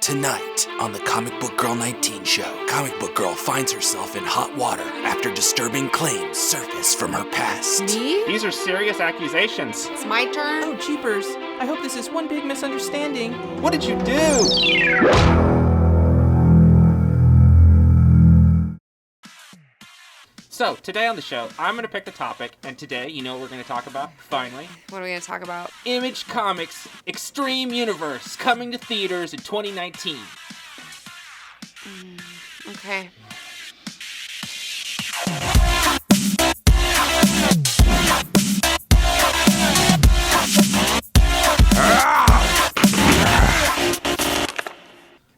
Tonight on the Comic Book Girl 19 show, Comic Book Girl finds herself in hot water after disturbing claims surface from her past. Me? These are serious accusations. It's my turn? Oh, jeepers. I hope this is one big misunderstanding. What did you do? So, today on the show, I'm going to pick the topic, and today, you know what we're going to talk about, finally? What are we going to talk about? Image Comics Extreme Universe, coming to theaters in 2019. Okay.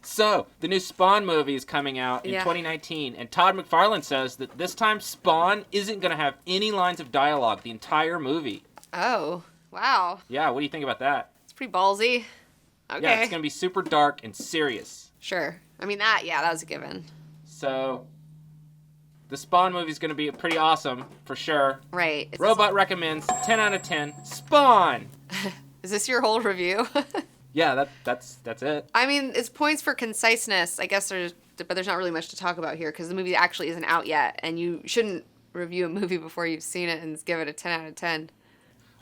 So, the new Spawn movie is coming out in 2019, and Todd McFarlane says that this time Spawn isn't going to have any lines of dialogue the entire movie. Oh, wow. Yeah, what do you think about that? It's pretty ballsy. Okay. Yeah, it's going to be super dark and serious. Sure. I mean, that was a given. So, the Spawn movie is going to be pretty awesome, for sure. Right. Robot recommends 10 out of 10. Spawn! Is this your whole review? Yeah, that's it. I mean, it's points for conciseness. I guess but there's not really much to talk about here because the movie actually isn't out yet, and you shouldn't review a movie before you've seen it and give it a 10 out of 10.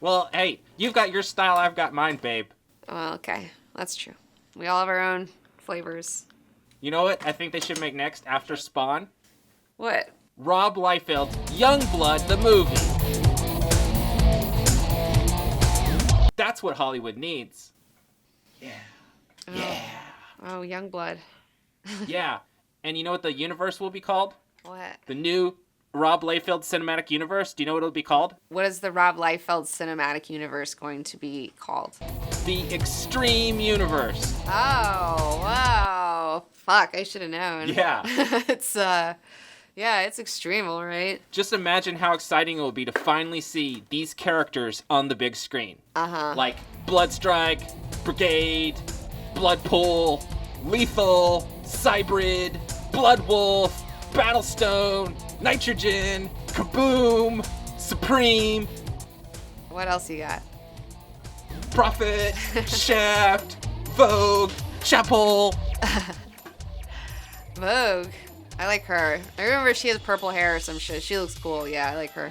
Well, hey, you've got your style, I've got mine, babe. Well, okay. That's true. We all have our own flavors. You know what I think they should make next after Spawn? What? Rob Liefeld's Youngblood, the movie. That's what Hollywood needs. Yeah. Oh, Youngblood. Yeah. And you know what the universe will be called? What? The new Rob Liefeld Cinematic Universe. Do you know what it'll be called? What is the Rob Liefeld Cinematic Universe going to be called? The Extreme Universe. Oh, wow. Fuck, I should have known. Yeah. It's extreme, all right. Just imagine how exciting it will be to finally see these characters on the big screen. Uh-huh. Like Bloodstrike, Brigade, Bloodpool, Lethal, Cybrid, Bloodwolf, Battlestone, Nitrogen, Kaboom, Supreme. What else you got? Prophet, Shaft, Vogue, Chapel. Vogue. I like her. I remember she has purple hair or some shit. She looks cool. Yeah, I like her.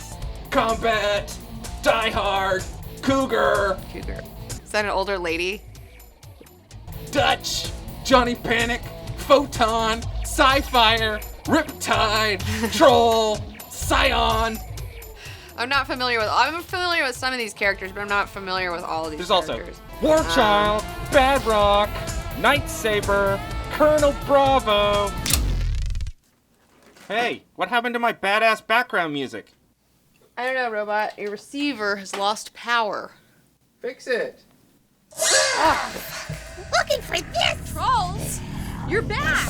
Combat, Die Hard, Cougar. Is that an older lady? Dutch, Johnny Panic, Photon, Sci-Fire, Riptide, Troll, Scion. I'm familiar with some of these characters, but I'm not familiar with all of these characters. There's also Warchild, Badrock, Night Saber, Colonel Bravo. Hey, what happened to my badass background music? I don't know, Robot. Your receiver has lost power. Fix it. Looking for this! Trolls! You're back!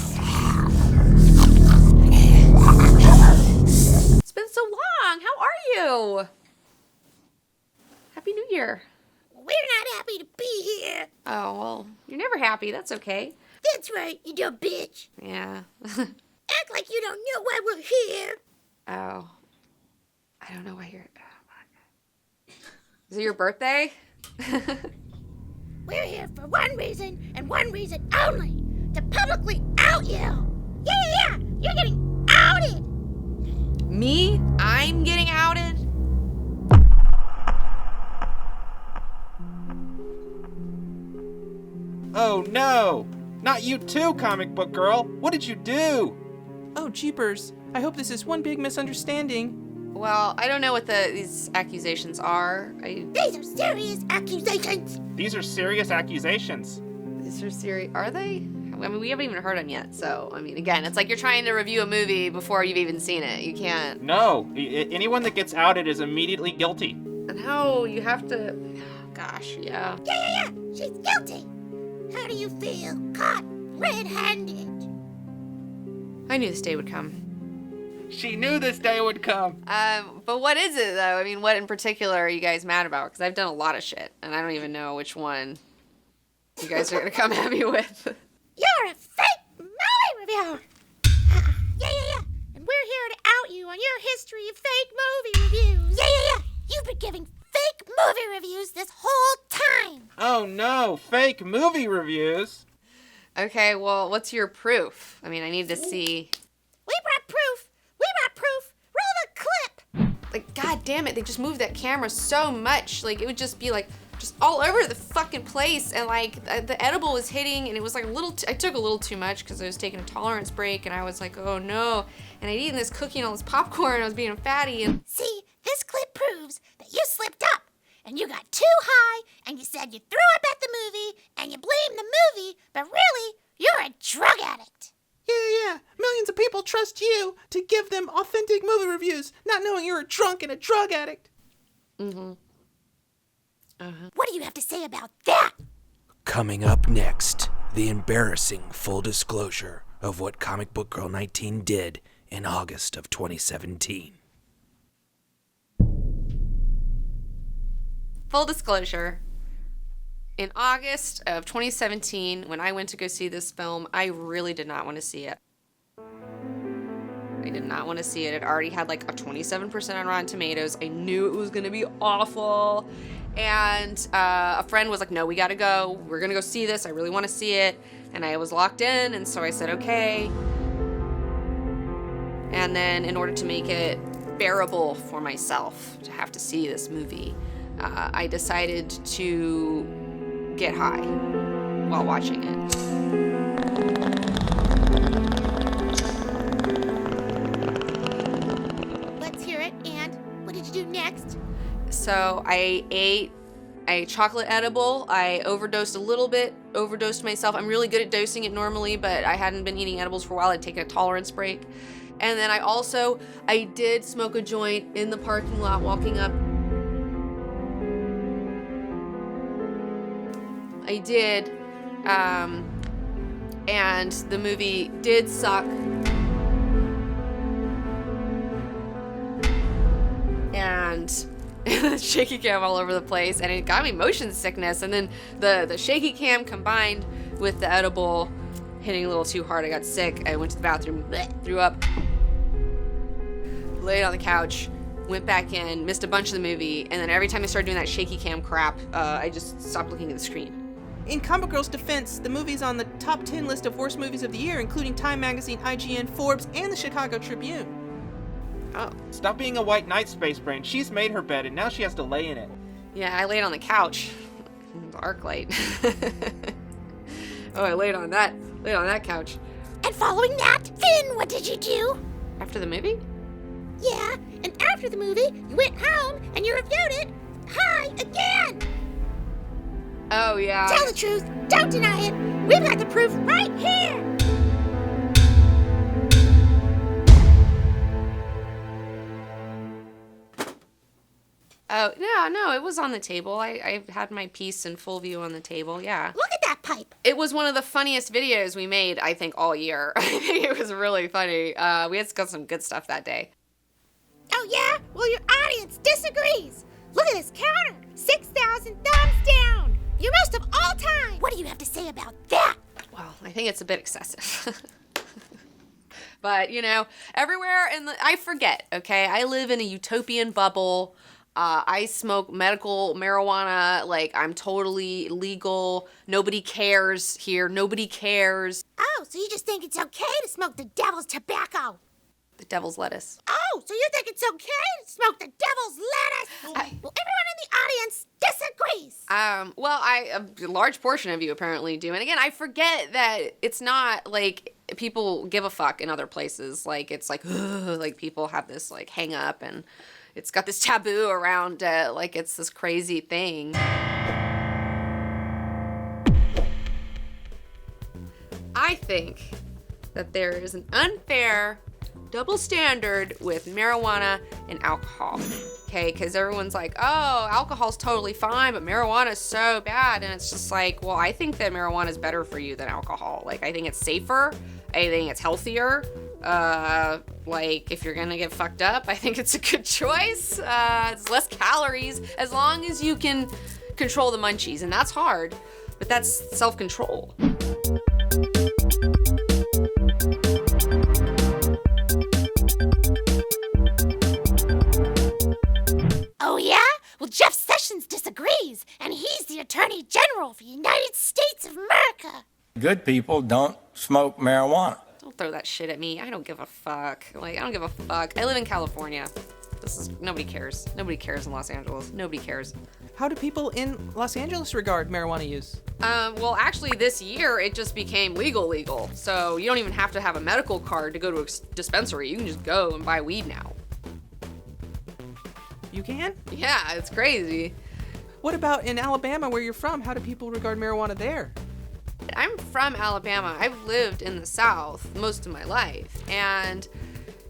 It's been so long. How are you? Happy New Year. We're not happy to be here. Oh, well, you're never happy. That's okay. That's right, you dumb bitch. Yeah. Act like you don't know why we're here. Oh. I don't know why you're... Oh, fuck. Is it your birthday? We're here for one reason, and one reason only. To publicly out you. Yeah. You're getting outed. Me? I'm getting outed? Oh no! Not you too, comic book girl! What did you do? Oh, jeepers. I hope this is one big misunderstanding. Well, I don't know what these accusations are. These are serious accusations. These are serious accusations. These are serious. Are they? I mean, we haven't even heard them yet. So, I mean, again, it's like you're trying to review a movie before you've even seen it. You can't. No, anyone that gets outed is immediately guilty. No, you have to. Gosh, yeah. Yeah. She's guilty. How do you feel? Caught red-handed. I knew this day would come. She knew this day would come. But what is it, though? I mean, what in particular are you guys mad about? Because I've done a lot of shit, and I don't even know which one you guys are going to come at me with. You're a fake movie reviewer. Yeah. And we're here to out you on your history of fake movie reviews. Yeah. You've been giving fake movie reviews this whole time. Oh no, fake movie reviews. Okay, well, what's your proof? I mean, I need to see. We brought proof. We brought proof. Roll the clip. Like, god damn it, they just moved that camera so much. Like, it would just be like, just all over the fucking place. And like, the edible was hitting, and it was like I took a little too much because I was taking a tolerance break, and I was like, oh no. And I'd eaten this cookie and all this popcorn, and I was being fatty. And See, this clip proves that you slipped up. And you got too high, and you said you threw up at the movie, and you blamed the movie, but really, you're a drug addict. Yeah. Millions of people trust you to give them authentic movie reviews, not knowing you're a drunk and a drug addict. Mm-hmm. What do you have to say about that? Coming up next, the embarrassing full disclosure of what Comic Book Girl 19 did in August of 2017. Full disclosure, in August of 2017, when I went to go see this film, I really did not want to see it. I did not want to see it. It already had like a 27% on Rotten Tomatoes. I knew it was going to be awful. And a friend was like, no, we got to go. We're going to go see this. I really want to see it. And I was locked in, and so I said, okay. And then in order to make it bearable for myself to have to see this movie, I decided to get high while watching it. Let's hear it. And what did you do next? So I ate a chocolate edible. I overdosed a little bit, overdosed myself. I'm really good at dosing it normally, but I hadn't been eating edibles for a while. I'd taken a tolerance break. And then I did smoke a joint in the parking lot walking up. I did, and the movie did suck. And shaky cam all over the place, and it got me motion sickness. And then the shaky cam combined with the edible hitting a little too hard, I got sick. I went to the bathroom, threw up, laid on the couch, went back in, missed a bunch of the movie, and then every time I started doing that shaky cam crap, I just stopped looking at the screen. In Comic Girl's defense, the movie's on the top 10 list of worst movies of the year, including Time Magazine, IGN, Forbes, and the Chicago Tribune. Oh. Stop being a white knight, Space Brain. She's made her bed, and now she has to lay in it. Yeah, I laid on the couch. The arc light. Oh, I laid on that couch. And following that, Finn, what did you do? After the movie? Yeah, and after the movie, you went home and you reviewed it high again. Oh, yeah. Tell the truth. Don't deny it. We've got the proof right here. Oh, no, it was on the table. I had my piece in full view on the table, yeah. Look at that pipe. It was one of the funniest videos we made, I think, all year. I think it was really funny. We had got some good stuff that day. Oh, yeah? Well, your audience disagrees. Look at this counter. 6,000 thumbs down. Your most of all time. What do you have to say about that? Well, I think it's a bit excessive. But, everywhere I forget, okay? I live in a utopian bubble. I smoke medical marijuana, like I'm totally legal. Nobody cares here. Nobody cares. Oh, so you just think it's okay to smoke the devil's tobacco? The devil's lettuce. Oh, so you think it's okay to smoke the devil's lettuce? Well, everyone in the audience disagrees. Well, a large portion of you apparently do. And again, I forget that it's not like people give a fuck in other places. Like, it's like, ugh, like people have this like hang up and it's got this taboo around it. Like it's this crazy thing. I think that there is an unfair double standard with marijuana and alcohol, okay? Because everyone's like, oh, alcohol's totally fine, but marijuana's so bad. And it's just like, well, I think that marijuana is better for you than alcohol. Like, I think it's safer. I think it's healthier. Like, if you're gonna get fucked up, I think it's a good choice. It's less calories, as long as you can control the munchies. And that's hard, but that's self-control. Oh, yeah? Well, Jeff Sessions disagrees, and he's the Attorney General for the United States of America. Good good people don't smoke marijuana. Don't throw that shit at me. I don't give a fuck. I don't give a fuck. I live in California. Nobody cares. Nobody cares in Los Angeles. Nobody cares. How do people in Los Angeles regard marijuana use? Well, actually, this year it just became legal. So you don't even have to have a medical card to go to a dispensary. You can just go and buy weed now. You can? Yeah, it's crazy. What about in Alabama, where you're from? How do people regard marijuana there? I'm from Alabama. I've lived in the South most of my life, and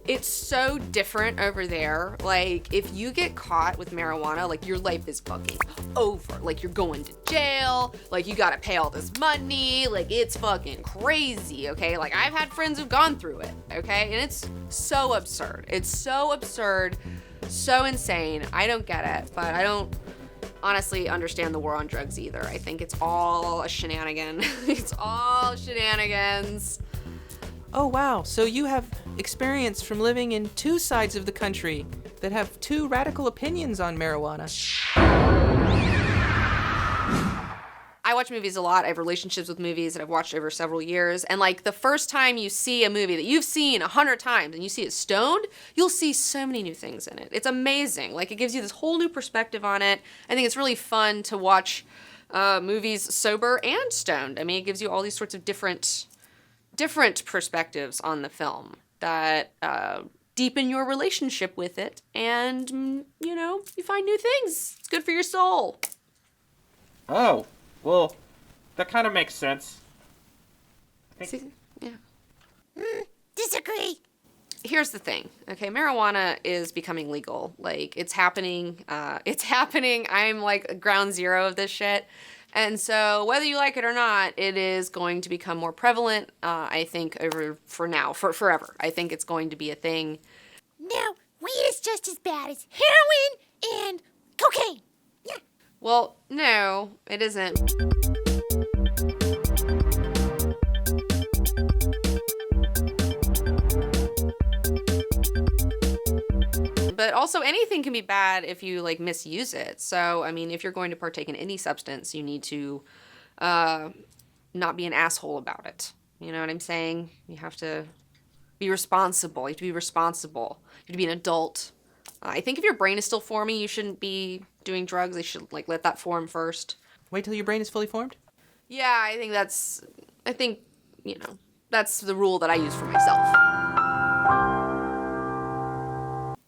it's so different over there. Like, if you get caught with marijuana, like, your life is fucking over. Like, you're going to jail. Like, you gotta pay all this money. Like, it's fucking crazy, okay? Like, I've had friends who've gone through it, okay? And it's so absurd. It's so absurd, so insane. I don't get it, but I don't honestly understand the war on drugs either. I think it's all a shenanigan. It's all shenanigans. Oh, wow. So you have experience from living in two sides of the country that have two radical opinions on marijuana. I watch movies a lot. I have relationships with movies that I've watched over several years. And like the first time you see a movie that you've seen 100 times and you see it stoned, you'll see so many new things in it. It's amazing. Like, it gives you this whole new perspective on it. I think it's really fun to watch movies sober and stoned. I mean, it gives you all these sorts of different perspectives on the film that deepen your relationship with it. And, you find new things. It's good for your soul. Oh. Well, that kind of makes sense. Yeah. Disagree. Here's the thing, okay? Marijuana is becoming legal. Like, it's happening. It's happening. I'm like ground zero of this shit. And so whether you like it or not, it is going to become more prevalent, I think, forever. I think it's going to be a thing. No, weed is just as bad as heroin and cocaine. Yeah. Well, no, it isn't. But also, anything can be bad if you, like, misuse it. So, I mean, if you're going to partake in any substance, you need to not be an asshole about it. You know what I'm saying? You have to be responsible. You have to be responsible. You have to be an adult. I think if your brain is still forming, you shouldn't be doing drugs. They should, like, let that form first. Wait till your brain is fully formed? Yeah, I think that's the rule that I use for myself.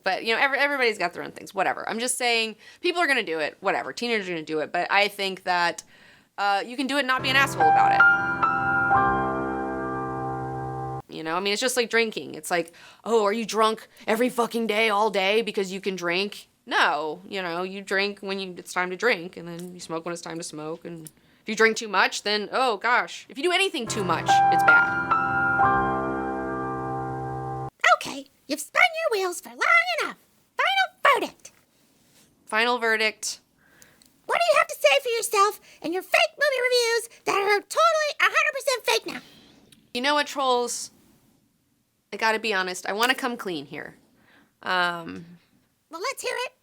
But, everybody's got their own things. Whatever. I'm just saying, people are going to do it. Whatever. Teenagers are going to do it. But I think that you can do it and not be an asshole about it. I mean, it's just like drinking. It's like, oh, are you drunk every fucking day, all day, because you can drink? No. You drink when it's time to drink, and then you smoke when it's time to smoke. And if you drink too much, then, oh, gosh. If you do anything too much, it's bad. Okay, you've spun your wheels for long enough. Final verdict. Final verdict. What do you have to say for yourself and your fake movie reviews that are totally 100% fake now? You know what, trolls? I gotta be honest. I want to come clean here. Well, let's hear it.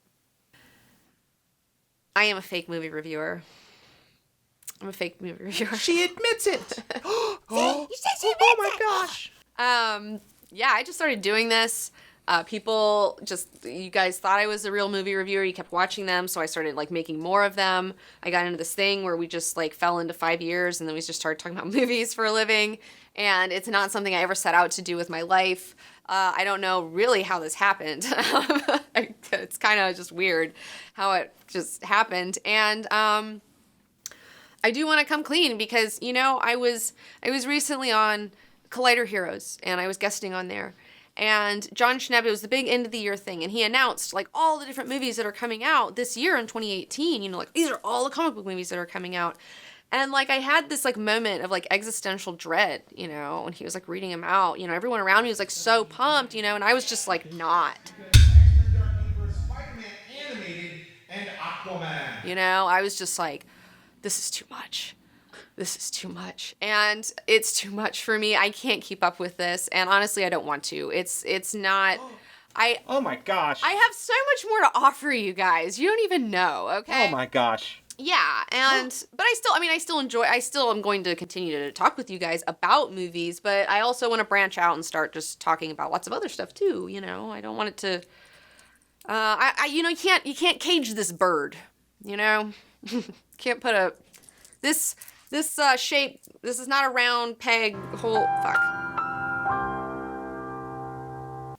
I am a fake movie reviewer. I'm a fake movie reviewer. She admits it. See? You said she admits Oh my it. gosh. Yeah, I just started doing this. You guys thought I was a real movie reviewer. You kept watching them, so I started, like, making more of them. I got into this thing where we just, like, fell into 5 years, and then we just started talking about movies for a living. And it's not something I ever set out to do with my life. I don't know really how this happened. It's kind of just weird how it just happened. And I do want to come clean because, I was recently on Collider Heroes, and I was guesting on there. And John Schnepp, it was the big end of the year thing, and he announced, like, all the different movies that are coming out this year in 2018. Like, these are all the comic book movies that are coming out. And, like, I had this, like, moment of, like, existential dread, when he was, like, reading them out. Everyone around me was, like, so pumped, and I was just, like, not. Spider-Man animated and Aquaman. I was just like, this is too much. This is too much. And it's too much for me. I can't keep up with this. And honestly, I don't want to. It's not... Oh my gosh. I have so much more to offer you guys. You don't even know, okay? Oh my gosh. Yeah, but I still am going to continue to talk with you guys about movies, but I also want to branch out and start just talking about lots of other stuff too, I don't want it to, you can't cage this bird, can't put this shape, this is not a round peg hole, fuck.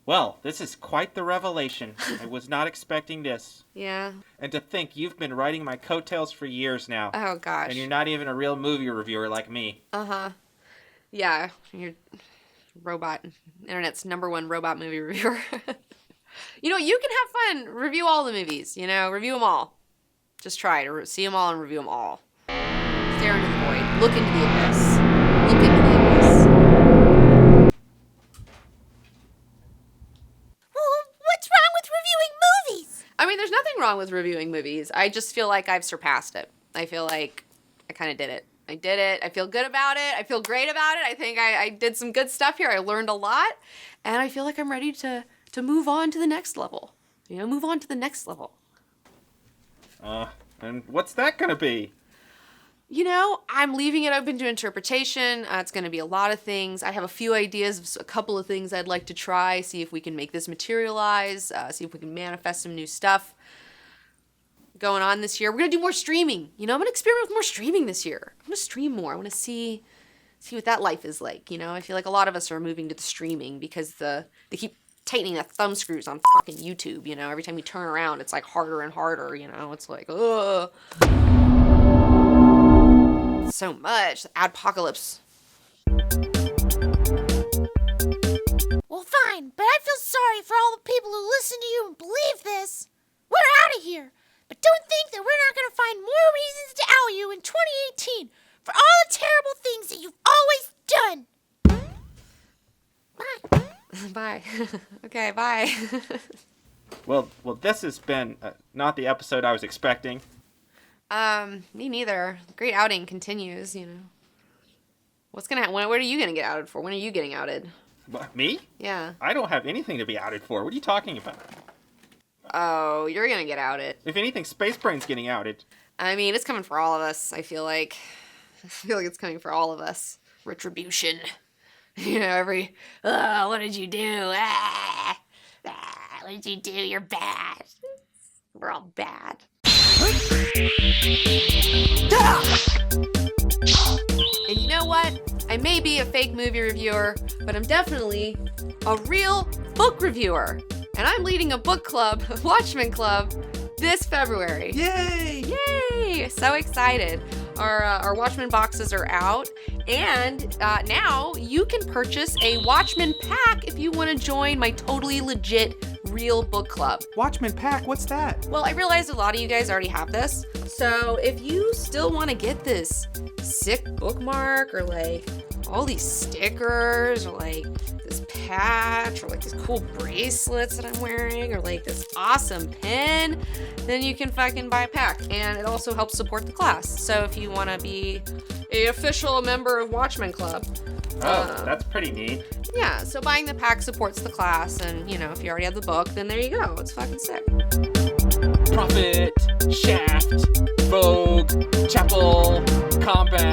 Well, this is quite the revelation. I was not expecting this. Yeah. And to think you've been riding my coattails for years now. Oh, gosh. And you're not even a real movie reviewer like me. Uh-huh. Yeah, you're internet's #1 robot movie reviewer. You can have fun. Review all the movies, review them all. Just try to see them all and review them all. Stare into the void. Look into the abyss. Look into the abyss. What's wrong with reviewing movies? There's nothing wrong with reviewing movies. I just feel like I've surpassed it. I feel like I kind of did it. I did it. I feel good about it. I feel great about it. I think I did some good stuff here. I learned a lot. And I feel like I'm ready to move on to the next level. Move on to the next level. And what's that gonna be? I'm leaving it open to interpretation. It's going to be a lot of things. I have a few ideas of a couple of things I'd like to try, see if we can make this materialize, see if we can manifest some new stuff going on this year. We're going to do more streaming. I'm going to experiment with more streaming this year. I'm going to stream more. I want to see what that life is like. I feel like a lot of us are moving to the streaming because they keep tightening the thumb screws on fucking YouTube. Every time you turn around, it's like harder and harder. It's like, ugh. So much. Adpocalypse. Well, fine, but I feel sorry for all the people who listen to you and believe this. We're out of here. But don't think that we're not going to find more reasons to out you in 2018 for all the terrible things that you've always done. Bye. Bye. Okay, bye. Well, this has been not the episode I was expecting. Me neither. The great outing continues, What's gonna happen? What are you gonna get outed for? When are you getting outed? What, me? Yeah. I don't have anything to be outed for. What are you talking about? Oh, you're gonna get outed. If anything, Space Brain's getting outed. It's coming for all of us, I feel like. It's coming for all of us. Retribution. What did you do? What did you do? You're bad. We're all bad. And you know what? I may be a fake movie reviewer, but I'm definitely a real book reviewer. And I'm leading a book club, Watchmen Club, this February. Yay! Yay! So excited. Our Watchmen boxes are out, and now you can purchase a Watchmen pack if you want to join my totally legit real book club. Watchmen pack, what's that? Well, I realize a lot of you guys already have this, so if you still want to get this sick bookmark or like all these stickers or like this patch or like these cool bracelets that I'm wearing or like this awesome pin, then you can fucking buy a pack, and it also helps support the class. So if you want to be an official member of Watchmen Club, that's pretty neat. Yeah, so buying the pack supports the class, and if you already have the book, then there you go. It's fucking sick. Prophet, Shaft, Vogue, Chapel, Combat.